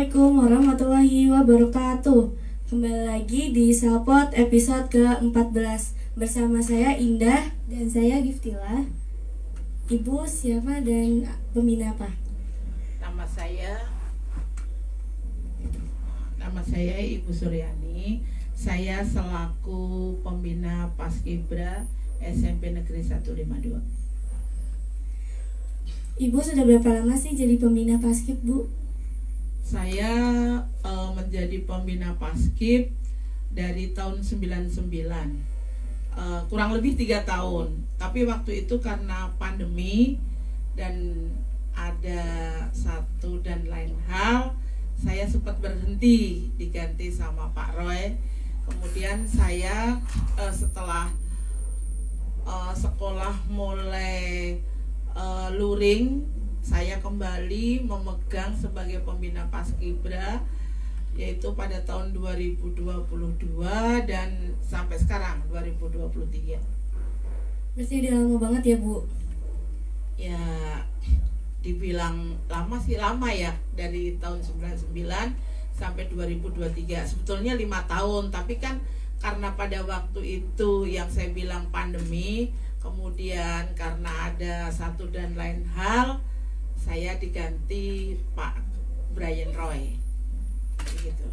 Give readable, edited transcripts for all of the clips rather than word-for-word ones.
Assalamualaikum warahmatullahi wabarakatuh. Kembali lagi di Salpot episode ke-14. Bersama saya Indah dan saya Giftila. Ibu siapa dan pembina apa? Nama saya Ibu Suryani. Saya selaku pembina Paskibra SMP Negeri 152. Ibu sudah berapa lama sih jadi pembina Paskib, Bu? Saya menjadi pembina Paskib dari tahun 99, kurang lebih 3 tahun. Tapi waktu itu karena pandemi dan ada satu dan lain hal, saya sempat berhenti, diganti sama Pak Roy. Kemudian saya setelah sekolah mulai luring, saya kembali memegang sebagai pembina Paskibra, yaitu pada tahun 2022 dan sampai sekarang 2023. Berarti udah lama banget ya, Bu? Ya, dibilang lama sih lama ya, dari tahun 99 sampai 2023. Sebetulnya 5 tahun, tapi kan karena pada waktu itu yang saya bilang pandemi, kemudian karena ada satu dan lain hal, saya diganti Pak Brian Roy. Gitu.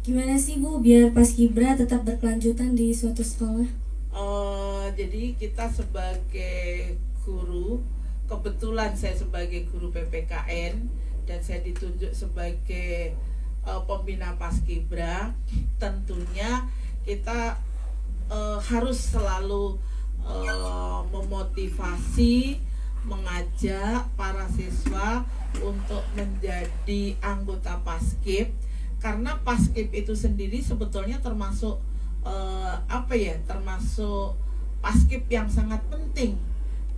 Gimana sih, Bu, biar Paskibra tetap berkelanjutan di suatu sekolah? Jadi kita sebagai guru, kebetulan saya sebagai guru PPKN dan saya ditunjuk sebagai pembina Paskibra, tentunya kita harus selalu memotivasi, mengajak para siswa untuk menjadi anggota Paskib, karena Paskib itu sendiri sebetulnya termasuk termasuk Paskib yang sangat penting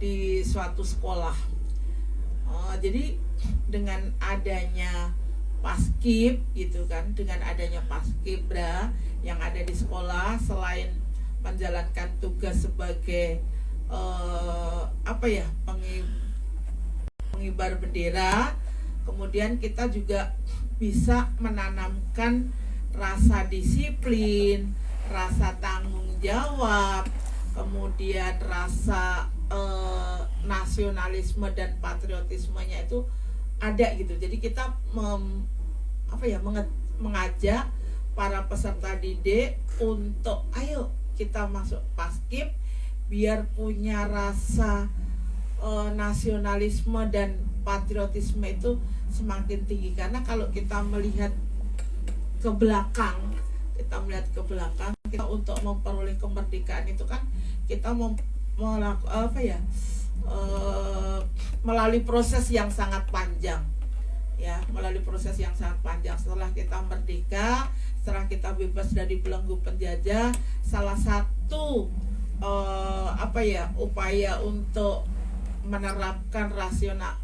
di suatu sekolah. Jadi dengan adanya Paskib gitu kan, dengan adanya Paskibra yang ada di sekolah, selain menjalankan tugas sebagai pengibar bendera, kemudian kita juga bisa menanamkan rasa disiplin, rasa tanggung jawab, kemudian rasa nasionalisme dan patriotismenya itu ada gitu. Jadi kita mengajak para peserta didik untuk ayo kita masuk Paskib biar punya rasa nasionalisme dan patriotisme itu semakin tinggi. Karena kalau kita melihat ke belakang, kita untuk memperoleh kemerdekaan itu kan kita melalui proses yang sangat panjang. Ya, melalui proses yang sangat panjang. Setelah kita merdeka, setelah kita bebas dari belenggu penjajah, salah satu upaya untuk menerapkan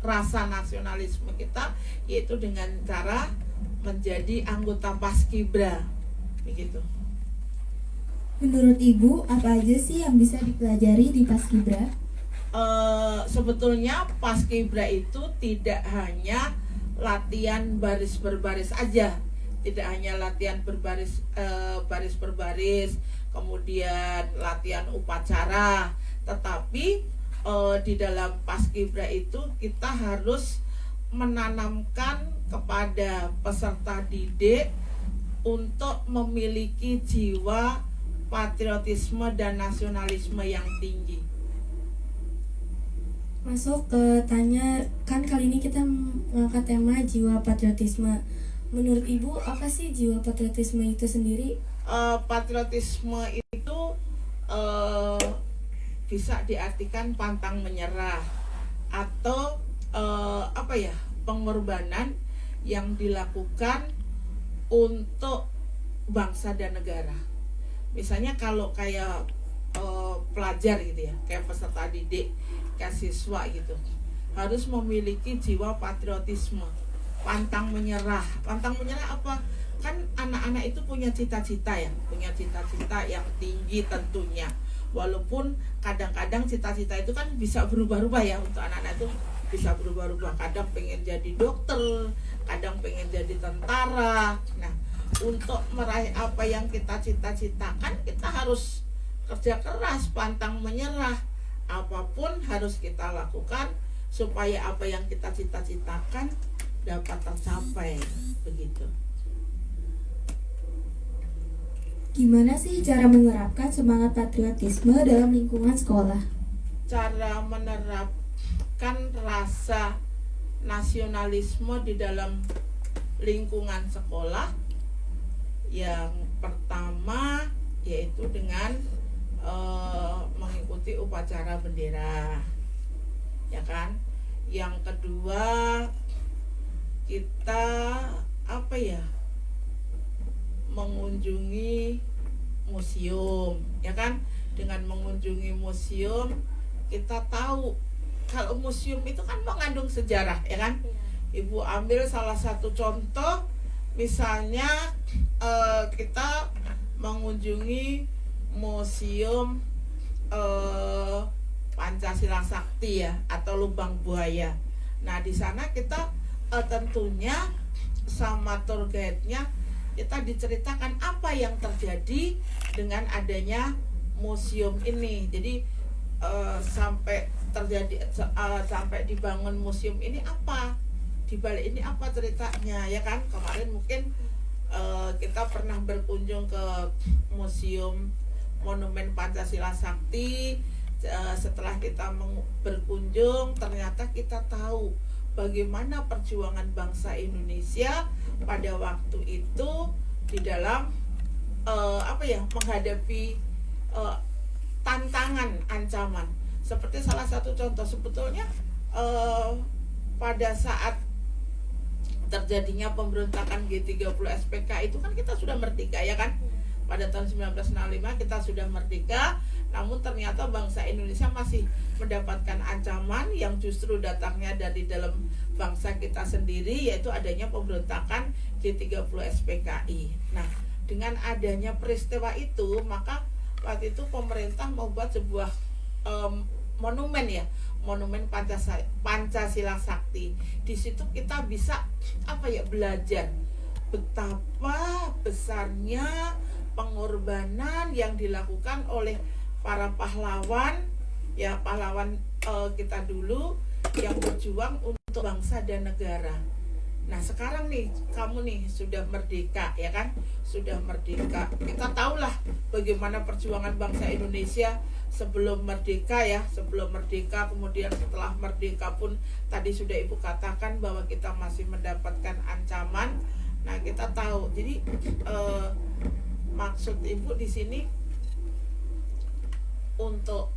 rasa nasionalisme kita yaitu dengan cara menjadi anggota Paskibra, begitu. Menurut Ibu, apa aja sih yang bisa dipelajari di Paskibra? Sebetulnya Paskibra itu tidak hanya latihan baris berbaris aja, tidak hanya latihan baris berbaris, kemudian latihan upacara, tetapi di dalam Paskibra itu kita harus menanamkan kepada peserta didik untuk memiliki jiwa patriotisme dan nasionalisme yang tinggi. Masuk ke tanya, kan kali ini kita mengangkat tema jiwa patriotisme. Menurut Ibu, apa sih jiwa patriotisme itu sendiri? Patriotisme itu bisa diartikan pantang menyerah atau pengorbanan yang dilakukan untuk bangsa dan negara. Misalnya kalau kayak pelajar gitu ya, kayak peserta didik, kayak siswa gitu, harus memiliki jiwa patriotisme, pantang menyerah. Pantang menyerah apa? Kan anak-anak itu punya cita-cita ya, punya cita-cita yang tinggi tentunya. Walaupun kadang-kadang cita-cita itu kan bisa berubah-ubah ya, untuk anak-anak itu bisa berubah-ubah. Kadang pengen jadi dokter, kadang pengen jadi cara. Nah, untuk meraih apa yang kita cita-citakan, kita harus kerja keras, pantang menyerah. Apapun harus kita lakukan supaya apa yang kita cita-citakan dapat tercapai, begitu. Gimana sih cara menerapkan semangat patriotisme dalam lingkungan sekolah? Cara menerapkan rasa nasionalisme di dalam lingkungan sekolah, yang pertama yaitu dengan mengikuti upacara bendera, ya kan. Yang kedua, kita mengunjungi museum, ya kan. Dengan mengunjungi museum, kita tahu kalau museum itu kan mengandung sejarah, ya kan. Ibu ambil salah satu contoh, misalnya kita mengunjungi museum Pancasila Sakti ya, atau Lubang Buaya. Nah, di sana kita tentunya sama tour guide-nya kita diceritakan apa yang terjadi dengan adanya museum ini. Jadi sampai dibangun museum ini apa, di balik ini apa ceritanya, ya kan. Kemarin mungkin kita pernah berkunjung ke museum Monumen Pancasila Sakti. Setelah kita berkunjung, ternyata kita tahu bagaimana perjuangan bangsa Indonesia pada waktu itu di dalam menghadapi tantangan, ancaman. Seperti salah satu contoh, sebetulnya pada saat terjadinya pemberontakan G30 SPK itu kan kita sudah merdeka, ya kan. Pada tahun 1965 kita sudah merdeka, namun ternyata bangsa Indonesia masih mendapatkan ancaman yang justru datangnya dari dalam bangsa kita sendiri, yaitu adanya pemberontakan G30 SPKI. Nah, dengan adanya peristiwa itu, maka waktu itu pemerintah membuat sebuah monumen, ya, Monumen Pancasila Sakti. Di situ kita bisa belajar betapa besarnya pengorbanan yang dilakukan oleh para pahlawan, ya, pahlawan kita dulu yang berjuang untuk bangsa dan negara. Nah, sekarang nih kamu nih sudah merdeka, ya kan, sudah merdeka. Kita tahulah bagaimana perjuangan bangsa Indonesia sebelum merdeka, ya, sebelum merdeka, kemudian setelah merdeka pun tadi sudah Ibu katakan bahwa kita masih mendapatkan ancaman. Nah, kita tahu. Jadi maksud Ibu di sini untuk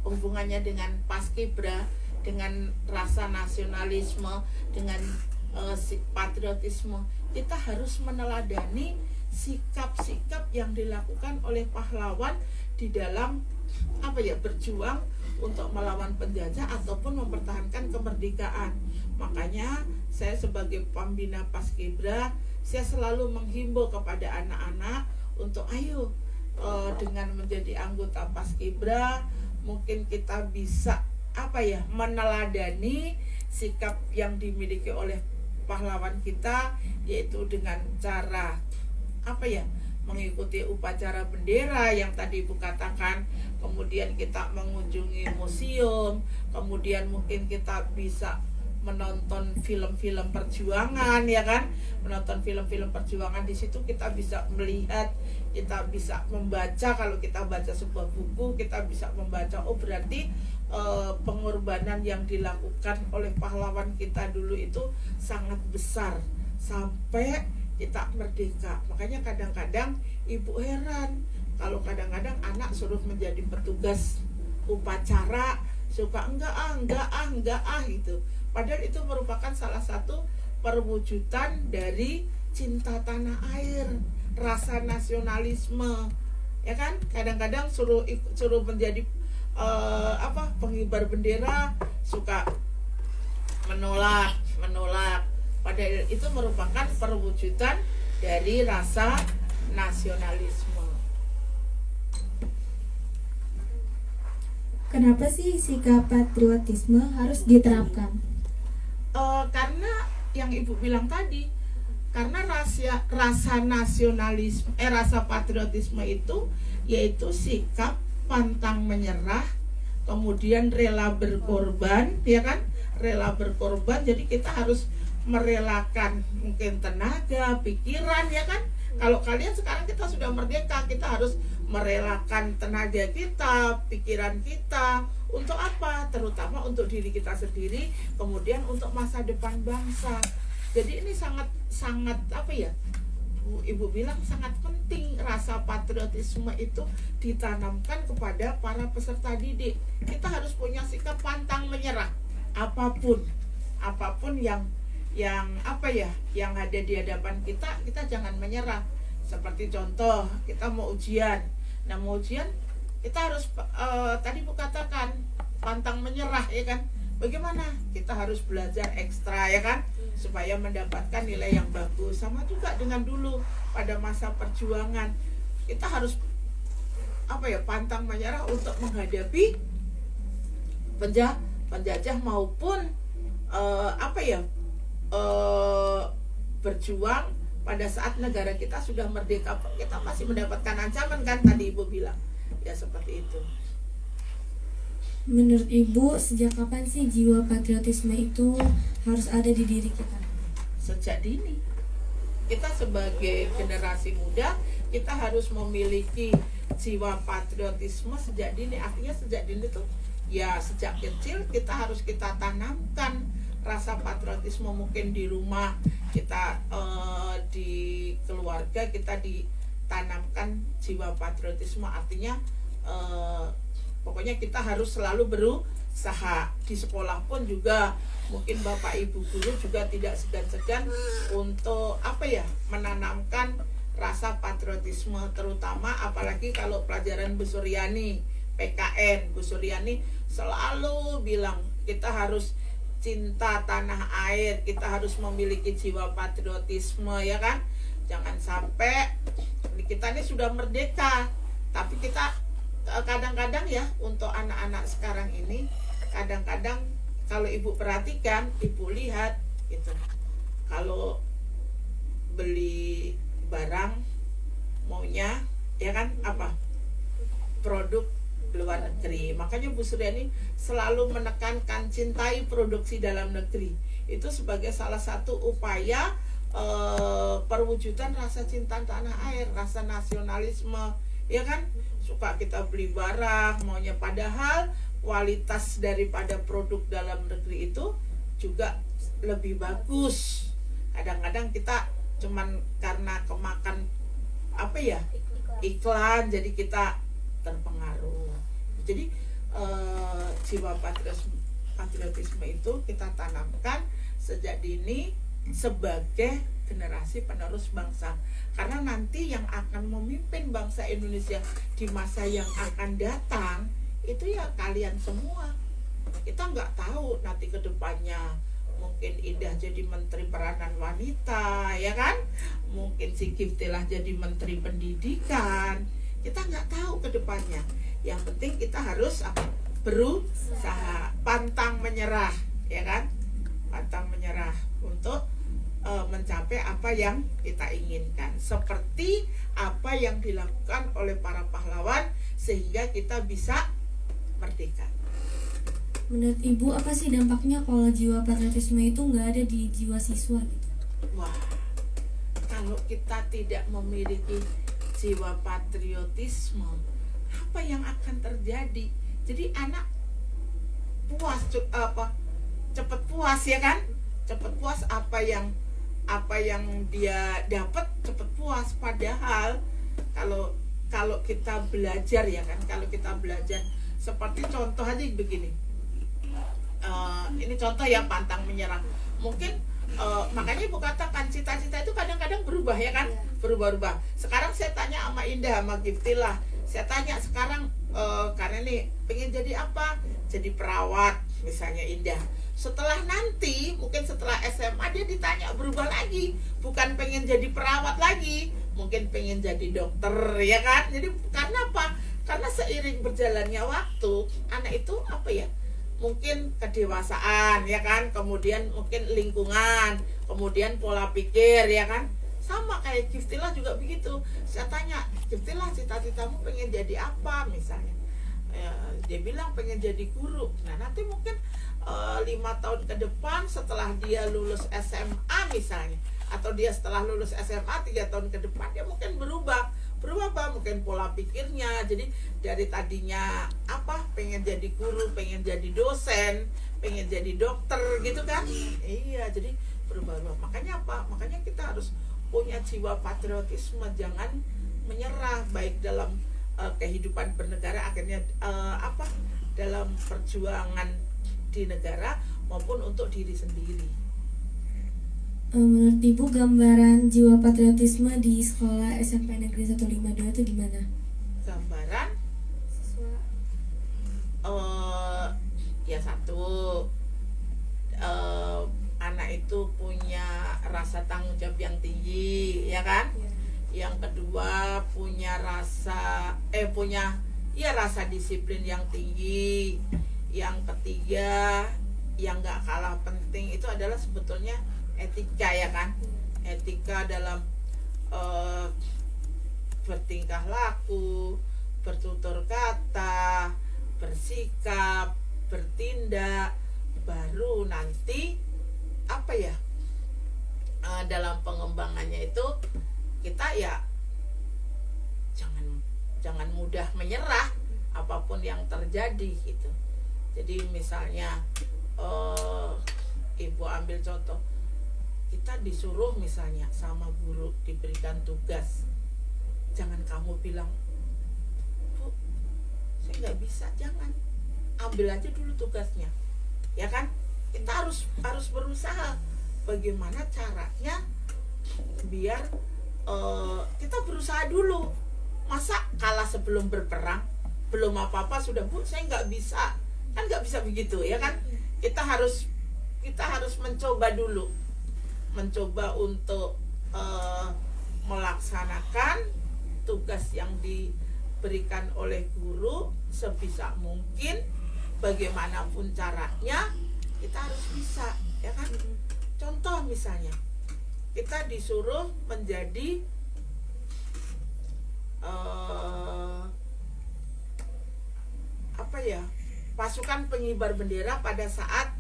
hubungannya dengan Paskibra, dengan rasa nasionalisme, dengan patriotisme, kita harus meneladani sikap-sikap yang dilakukan oleh pahlawan di dalam berjuang untuk melawan penjajah ataupun mempertahankan kemerdekaan. Makanya saya sebagai pembina Paskibra, saya selalu menghimbau kepada anak-anak untuk ayo dengan menjadi anggota Paskibra, mungkin kita bisa meneladani sikap yang dimiliki oleh pahlawan kita, yaitu dengan cara mengikuti upacara bendera yang tadi Ibu katakan, kemudian kita mengunjungi museum, kemudian mungkin kita bisa menonton film-film perjuangan, ya kan, menonton film-film perjuangan. Di situ kita bisa melihat, kita bisa membaca. Kalau kita baca sebuah buku, kita bisa membaca, oh berarti pengorbanan yang dilakukan oleh pahlawan kita dulu itu sangat besar sampai kita merdeka. Makanya kadang-kadang Ibu heran kalau kadang-kadang anak suruh menjadi petugas upacara, suka enggak gitu. Padahal itu merupakan salah satu perwujudan dari cinta tanah air, rasa nasionalisme, ya kan. Kadang-kadang suruh menjadi pengibar bendera, suka menolak. Padahal itu merupakan perwujudan dari rasa nasionalisme. Kenapa sih sikap patriotisme harus diterapkan? Karena yang Ibu bilang tadi, Karena rasa nasionalisme, rasa patriotisme itu yaitu sikap pantang menyerah, kemudian rela berkorban, ya kan? Rela berkorban, jadi kita harus merelakan mungkin tenaga, pikiran, ya kan? Kalau kalian sekarang kita sudah merdeka, kita harus merelakan tenaga kita, pikiran kita, untuk apa? Terutama untuk diri kita sendiri, kemudian untuk masa depan bangsa. Jadi ini sangat apa ya? Ibu bilang sangat penting rasa patriotisme itu ditanamkan kepada para peserta didik. Kita harus punya sikap pantang menyerah apapun yang apa ya, yang ada di hadapan kita jangan menyerah. Seperti contoh, kita mau ujian. Nah, mau ujian kita harus tadi Bu katakan pantang menyerah, ya kan? Bagaimana? Kita harus belajar ekstra, ya kan? Supaya mendapatkan nilai yang bagus. Sama juga dengan dulu pada masa perjuangan. Kita harus apa ya, pantang menyerah untuk menghadapi penjajah maupun berjuang pada saat negara kita sudah merdeka. Kita masih mendapatkan ancaman kan, tadi Ibu bilang. Ya seperti itu. Menurut Ibu, sejak kapan sih jiwa patriotisme itu harus ada di diri kita? Sejak dini. Kita sebagai generasi muda, kita harus memiliki jiwa patriotisme sejak dini. Artinya sejak dini tuh ya sejak kecil kita tanamkan rasa patriotisme, mungkin di rumah kita, di keluarga kita ditanamkan jiwa patriotisme. Artinya pokoknya kita harus selalu berusaha. Di sekolah pun juga mungkin Bapak Ibu guru juga tidak segan-segan untuk menanamkan rasa patriotisme, terutama apalagi kalau pelajaran Bu Suryani PKN. Bu Suryani selalu bilang kita harus cinta tanah air, kita harus memiliki jiwa patriotisme, ya kan? Jangan sampai kita ini sudah merdeka, tapi kita kadang-kadang ya, untuk anak-anak sekarang ini, kadang-kadang kalau Ibu perhatikan, Ibu lihat gitu, kalau beli barang maunya, ya kan, produk luar negeri. Makanya Bu Suryani selalu menekankan cintai produksi dalam negeri. Itu sebagai salah satu upaya perwujudan rasa cinta tanah air, rasa nasionalisme, ya kan? Suka kita beli barang maunya, padahal kualitas daripada produk dalam negeri itu juga lebih bagus. Kadang-kadang kita cuman karena kemakan iklan, jadi kita terpengaruh. Jadi jiwa patriotisme itu kita tanamkan sejak dini sebagai generasi penerus bangsa, karena nanti yang akan memimpin bangsa Indonesia di masa yang akan datang itu ya kalian semua. Kita nggak tahu nanti ke depannya, mungkin Indah jadi Menteri Peranan Wanita, ya kan? Mungkin si Giftilah jadi Menteri Pendidikan. Kita nggak tahu ke depannya. Yang penting kita harus berusaha, pantang menyerah, ya kan? Pantang menyerah untuk mencapai apa yang kita inginkan, seperti apa yang dilakukan oleh para pahlawan sehingga kita bisa merdeka. Menurut Ibu, apa sih dampaknya kalau jiwa patriotisme itu nggak ada di jiwa siswa gitu? Wah, kalau kita tidak memiliki jiwa patriotisme, apa yang akan terjadi? Jadi anak puas, cepet puas, ya kan? Cepet puas, apa yang dia dapat cepet puas. Padahal kalau kita belajar, ya kan, kalau kita belajar seperti contoh aja begini, ini contoh ya, pantang menyerah. Mungkin makanya Ibu katakan cita-cita itu kadang-kadang berubah, ya kan, berubah-ubah. Sekarang saya tanya sama Indah, sama Giftilah, saya tanya sekarang karena nih pengen jadi apa, jadi perawat misalnya Indah. Setelah nanti, mungkin setelah SMA dia ditanya berubah lagi, bukan pengen jadi perawat lagi, mungkin pengen jadi dokter, ya kan? Jadi karena apa? Karena seiring berjalannya waktu, anak itu mungkin kedewasaan ya kan, kemudian mungkin lingkungan, kemudian pola pikir ya kan. Sama kayak Giftila juga begitu. Saya tanya, Giftila cita-citamu pengen jadi apa misalnya? Dia bilang pengen jadi guru. Nah nanti mungkin 5 tahun ke depan setelah dia lulus SMA misalnya, atau dia setelah lulus SMA 3 tahun ke depan, dia mungkin berubah apa, mungkin pola pikirnya. Jadi dari tadinya apa, pengen jadi guru, pengen jadi dosen, pengen jadi dokter gitu kan. Iya, jadi berubah. Makanya apa, makanya kita harus punya jiwa patriotisme, jangan menyerah baik dalam kehidupan bernegara, akhirnya apa, dalam perjuangan di negara maupun untuk diri sendiri. Menurut Ibu, gambaran jiwa patriotisme di sekolah SMP Negeri 152 itu gimana? Gambaran ya satu, anak itu punya rasa tanggung jawab yang tinggi ya kan. Yang kedua punya rasa rasa disiplin yang tinggi. Yang ketiga yang gak kalah penting itu adalah sebetulnya etika ya kan. Etika dalam bertingkah laku, bertutur kata, bersikap, bertindak. Baru nanti apa ya, dalam pengembangannya itu kita ya jangan mudah menyerah apapun yang terjadi gitu. Jadi misalnya Ibu ambil contoh, kita disuruh misalnya sama guru diberikan tugas, jangan kamu bilang, Bu, saya nggak bisa, jangan, ambil aja dulu tugasnya, ya kan? Kita harus berusaha bagaimana caranya biar kita berusaha dulu. Masa kalah sebelum berperang, belum apa-apa sudah, Bu, saya nggak bisa, kan nggak bisa begitu ya kan? Kita harus mencoba dulu, mencoba untuk melaksanakan tugas yang diberikan oleh guru sebisa mungkin, bagaimanapun caranya kita harus bisa ya kan. Contoh misalnya kita disuruh menjadi pasukan pengibar bendera pada saat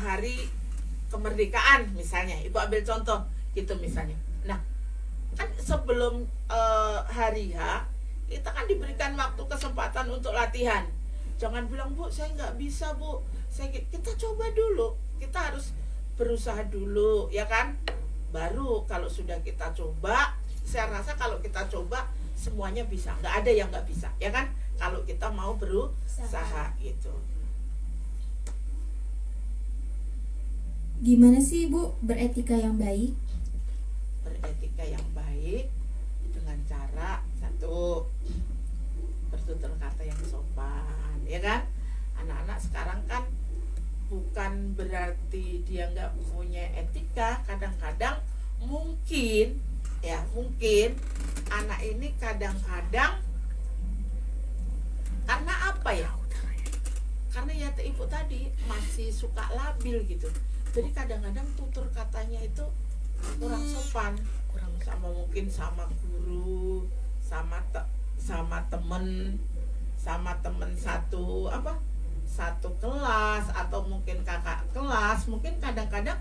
hari kemerdekaan misalnya. Ibu ambil contoh gitu misalnya. Nah, kan sebelum hari H kita kan diberikan waktu kesempatan untuk latihan. Jangan bilang, Bu, saya nggak bisa, Bu. Kita coba dulu. Kita harus berusaha dulu, ya kan? Baru kalau sudah kita coba, saya rasa kalau kita coba semuanya bisa. Nggak ada yang nggak bisa, ya kan? Kalau kita mau berusaha gitu. Gimana sih Bu beretika yang baik? Beretika yang baik dengan cara satu, bertutur kata yang sopan, ya kan? Anak-anak sekarang kan bukan berarti dia nggak punya etika. Kadang-kadang mungkin anak ini kadang-kadang karena apa ya? Karena ya ibu tadi masih suka labil gitu. Jadi kadang-kadang tutur katanya itu kurang sopan, kurang sama, mungkin sama guru, sama temen satu kelas, atau mungkin kakak kelas, mungkin kadang-kadang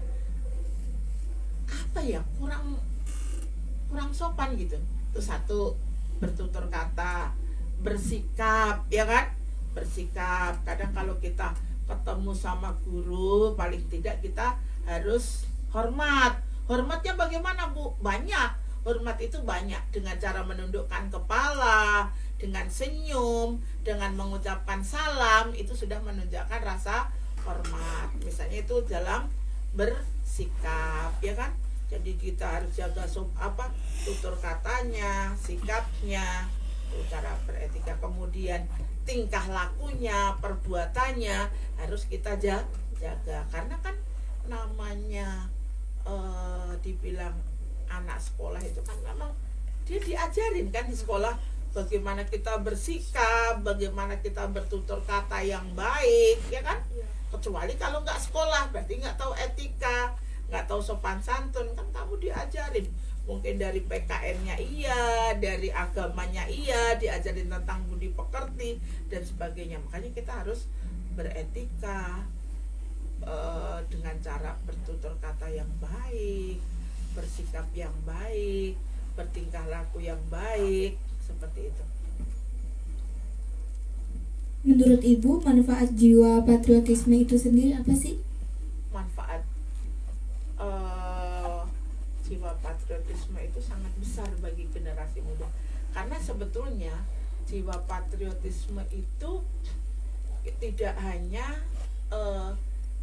apa ya, kurang sopan gitu. Itu satu, bertutur kata, bersikap, ya kan? Bersikap. Kadang kalau kita ketemu sama guru, paling tidak kita harus hormat. Hormatnya bagaimana, Bu? Banyak. Hormat itu banyak, dengan cara menundukkan kepala, dengan senyum, dengan mengucapkan salam, itu sudah menunjukkan rasa hormat. Misalnya itu dalam bersikap, ya kan? Jadi kita harus jaga tutur katanya, sikapnya, cara beretika, kemudian tingkah lakunya, perbuatannya harus kita jaga. Karena kan namanya dibilang anak sekolah itu kan memang dia diajarin kan di sekolah bagaimana kita bersikap, bagaimana kita bertutur kata yang baik, ya kan? Kecuali kalau nggak sekolah, berarti nggak tahu etika, nggak tahu sopan santun, kan kamu diajarin. Mungkin dari PKN-nya iya, dari agamanya iya, diajarin tentang budi pekerti dan sebagainya. Makanya kita harus beretika, dengan cara bertutur kata yang baik, bersikap yang baik, bertingkah laku yang baik, seperti itu. Menurut Ibu, manfaat jiwa patriotisme itu sendiri apa sih? Manfaat jiwa patriotisme itu sangat besar bagi generasi muda, karena sebetulnya jiwa patriotisme itu tidak hanya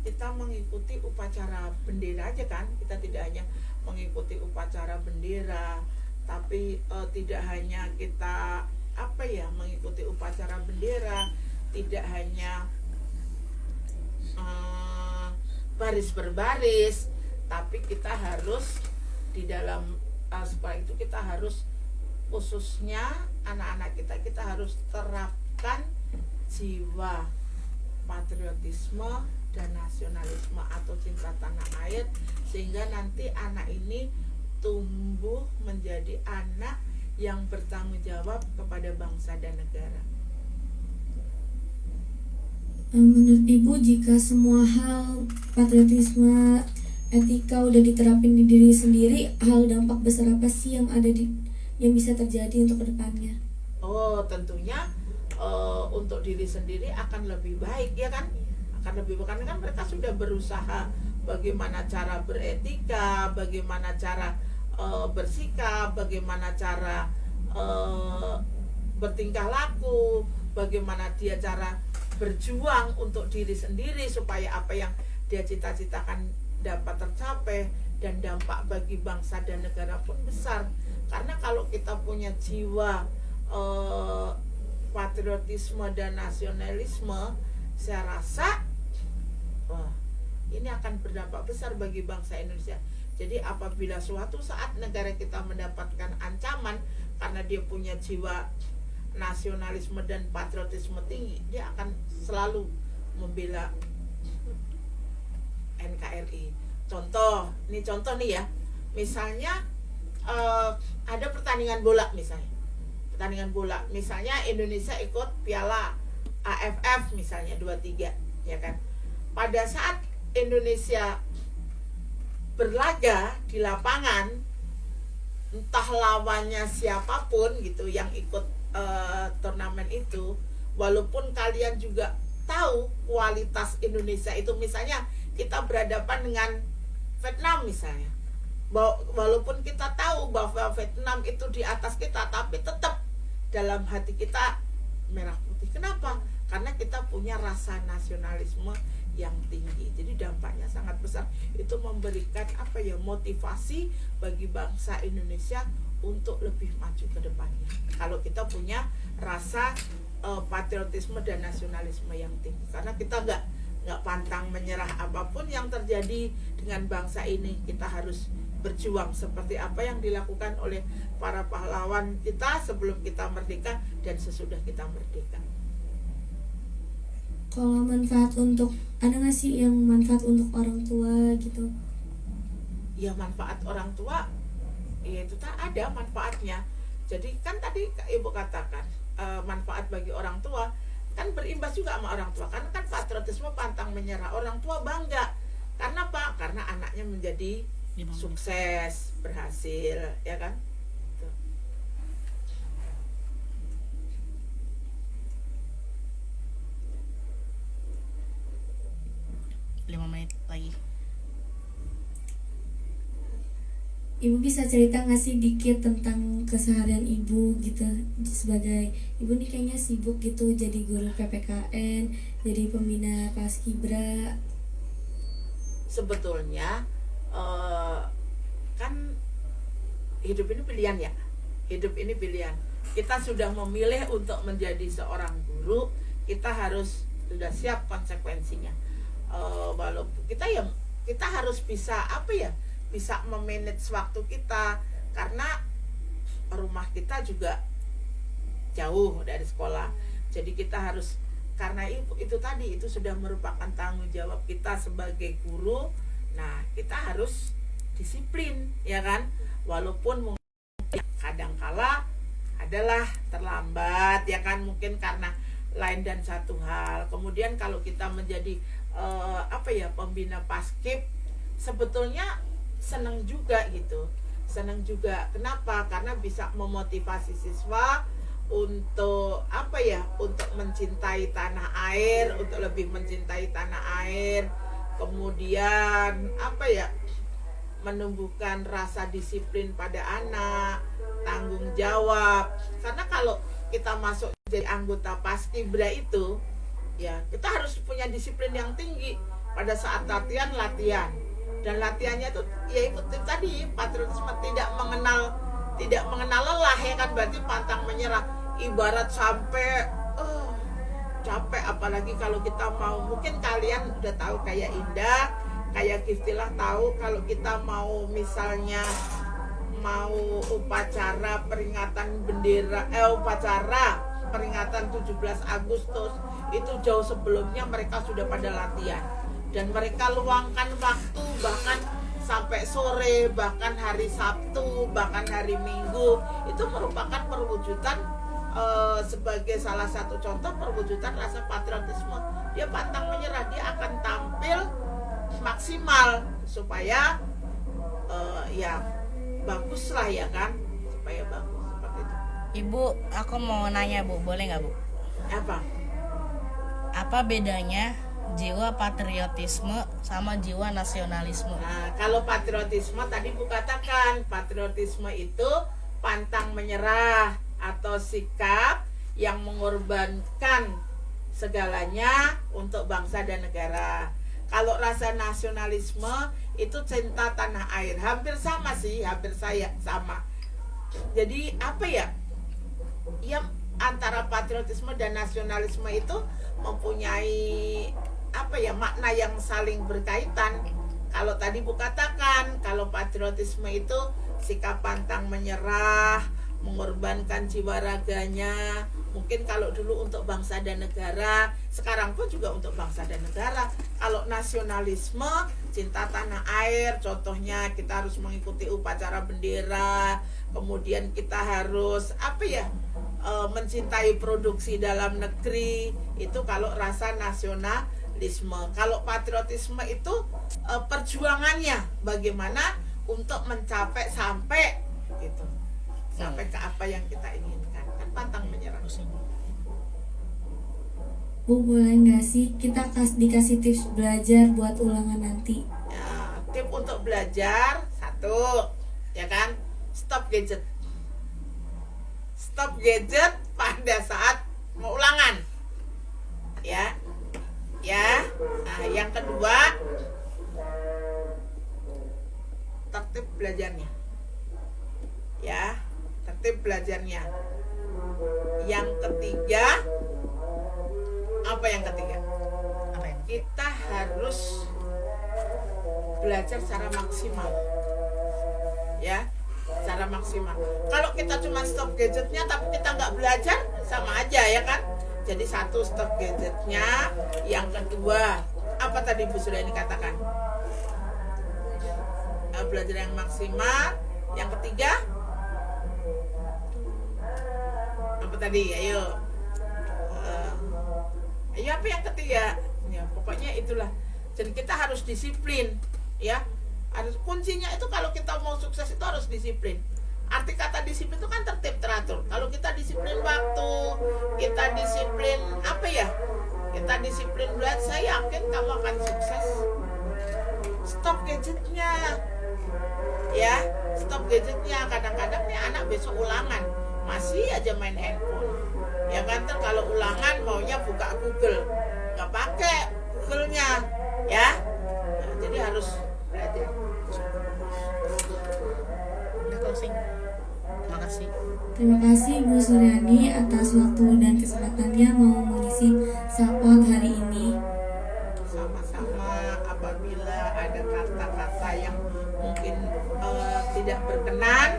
kita mengikuti upacara bendera aja kan, kita tidak hanya mengikuti upacara bendera, tapi tidak hanya kita mengikuti upacara bendera, tidak hanya baris berbaris, tapi kita harus di dalam sekolah itu kita harus, khususnya anak-anak kita harus terapkan jiwa patriotisme dan nasionalisme atau cinta tanah air, sehingga nanti anak ini tumbuh menjadi anak yang bertanggung jawab kepada bangsa dan negara. Menurut Ibu, jika semua hal patriotisme, etika udah diterapin di diri sendiri, hal dampak besar apa sih yang bisa terjadi untuk kedepannya? Oh, tentunya untuk diri sendiri akan lebih baik, ya kan? Akan lebih baik, karena kan mereka sudah berusaha bagaimana cara beretika, bagaimana cara bersikap, bagaimana cara bertingkah laku, bagaimana dia cara berjuang untuk diri sendiri supaya apa yang dia cita-citakan dapat tercapai, dan dampak bagi bangsa dan negara pun besar. Karena kalau kita punya jiwa patriotisme dan nasionalisme, saya rasa ini akan berdampak besar bagi bangsa Indonesia. Jadi apabila suatu saat negara kita mendapatkan ancaman karena dia punya jiwa nasionalisme dan patriotisme tinggi, dia akan selalu membela NKRI. Contoh nih ya, misalnya ada pertandingan bola misalnya Indonesia ikut Piala AFF misalnya 23, ya kan? Pada saat Indonesia berlaga di lapangan, entah lawannya siapapun gitu yang ikut turnamen itu, walaupun kalian juga tahu kualitas Indonesia itu, misalnya kita berhadapan dengan Vietnam misalnya, walaupun kita tahu bahwa Vietnam itu di atas kita, tapi tetap dalam hati kita merah putih. Kenapa? Karena kita punya rasa nasionalisme yang tinggi. Jadi dampaknya sangat besar. Itu memberikan motivasi bagi bangsa Indonesia untuk lebih maju ke depannya. Kalau kita punya rasa patriotisme dan nasionalisme yang tinggi, karena kita nggak pantang menyerah apapun yang terjadi dengan bangsa ini. Kita harus berjuang seperti apa yang dilakukan oleh para pahlawan kita sebelum kita merdeka dan sesudah kita merdeka. Kalau ada nggak sih yang manfaat untuk orang tua gitu? Ya, manfaat orang tua, ya itu ada manfaatnya. Jadi kan tadi Ibu katakan manfaat bagi orang tua kan berimbas juga sama orang tua. Karena kan patriotisme pantang menyerah, orang tua bangga. Karena apa? Karena anaknya menjadi sukses, berhasil, ya kan? 5 menit lagi. Ibu bisa cerita nggak sih dikit tentang keseharian Ibu gitu, sebagai Ibu nih kayaknya sibuk gitu jadi guru PPKN, jadi pembina Paskibra. Sebetulnya kan hidup ini pilihan ya, hidup ini pilihan. Kita sudah memilih untuk menjadi seorang guru, kita harus sudah siap konsekuensinya. Walaupun kita harus bisa bisa memanage waktu kita, karena rumah kita juga jauh dari sekolah. Jadi kita harus, karena itu tadi, itu sudah merupakan tanggung jawab kita sebagai guru. Nah, kita harus disiplin, ya kan? Walaupun mungkin kadangkala adalah terlambat, ya kan, mungkin karena lain dan satu hal. Kemudian kalau kita menjadi pembina paskib, sebetulnya senang juga gitu. Senang juga. Kenapa? Karena bisa memotivasi siswa untuk untuk mencintai tanah air, untuk lebih mencintai tanah air. Kemudian menumbuhkan rasa disiplin pada anak, tanggung jawab. Karena kalau kita masuk jadi anggota paskibra itu, ya kita harus punya disiplin yang tinggi pada saat latihan. Dan latihannya itu ya itu tadi, patriotisme, tidak mengenal lelah, ya kan, berarti pantang menyerah. Ibarat sampai capek, apalagi kalau kita mau, mungkin kalian udah tahu kayak Indah, kayak Giftilah tahu, kalau kita mau misalnya mau upacara peringatan bendera, upacara peringatan 17 Agustus, itu jauh sebelumnya mereka sudah pada latihan. Dan mereka luangkan waktu bahkan sampai sore, bahkan hari Sabtu, bahkan hari Minggu. Itu merupakan perwujudan sebagai salah satu contoh perwujudan rasa patriotisme. Dia pantang menyerah, dia akan tampil maksimal supaya ya bagus lah, ya kan, supaya bagus seperti itu. Ibu, aku mau nanya Bu, boleh nggak Bu? Apa bedanya jiwa patriotisme sama jiwa nasionalisme? Nah, kalau patriotisme tadi Bu katakan, patriotisme itu pantang menyerah atau sikap yang mengorbankan segalanya untuk bangsa dan negara. Kalau rasa nasionalisme itu cinta tanah air. Hampir sama sih, sama. Jadi yang antara patriotisme dan nasionalisme itu mempunyai makna yang saling berkaitan. Kalau tadi Bu katakan, kalau patriotisme itu sikap pantang menyerah, mengorbankan jiwa raganya. Mungkin kalau dulu untuk bangsa dan negara, sekarang pun juga untuk bangsa dan negara. Kalau nasionalisme, cinta tanah air, contohnya kita harus mengikuti upacara bendera, kemudian kita harus mencintai produksi dalam negeri. Itu kalau rasa nasionalisme. Kalau patriotisme itu perjuangannya bagaimana untuk mencapai sampai ke apa yang kita inginkan, kan pantang menyerah. Bu, boleh nggak sih kita dikasih tips belajar buat ulangan nanti? Ya, tips untuk belajar, satu, ya kan, stop gadget pada saat mau ulangan, ya. Nah, yang kedua, tertib belajarnya, ya, tertib belajarnya. Yang ketiga, apa yang ketiga? Kita harus belajar secara maksimal, ya, secara maksimal. Kalau kita cuma stop gadgetnya tapi kita nggak belajar, sama aja, ya kan. Jadi satu, stop gadgetnya. Yang kedua, apa tadi Bu Surya ini katakan? Belajar yang maksimal. Yang ketiga, apa tadi? Ayo apa yang ketiga? Ya, pokoknya itulah. Jadi kita harus disiplin, ya. Harus, kuncinya itu kalau kita mau sukses itu harus disiplin. Arti kata disiplin itu kan tertib teratur. Kalau kita disiplin waktu, kita disiplin kita disiplin belajar, saya yakin kamu akan sukses. Stop gadgetnya, ya, stop gadgetnya. Kadang-kadang nih anak besok ulangan masih aja main handphone, ya kan. Kalau ulangan maunya buka Google, nggak pakai Google-nya, ya. Nah, jadi harus belajar. Udah closing. Terima kasih. Terima kasih Bu Suryani atas waktu dan kesempatannya mau mengisi Sapot hari ini. Sama-sama. Apabila ada kata-kata yang mungkin tidak berkenan,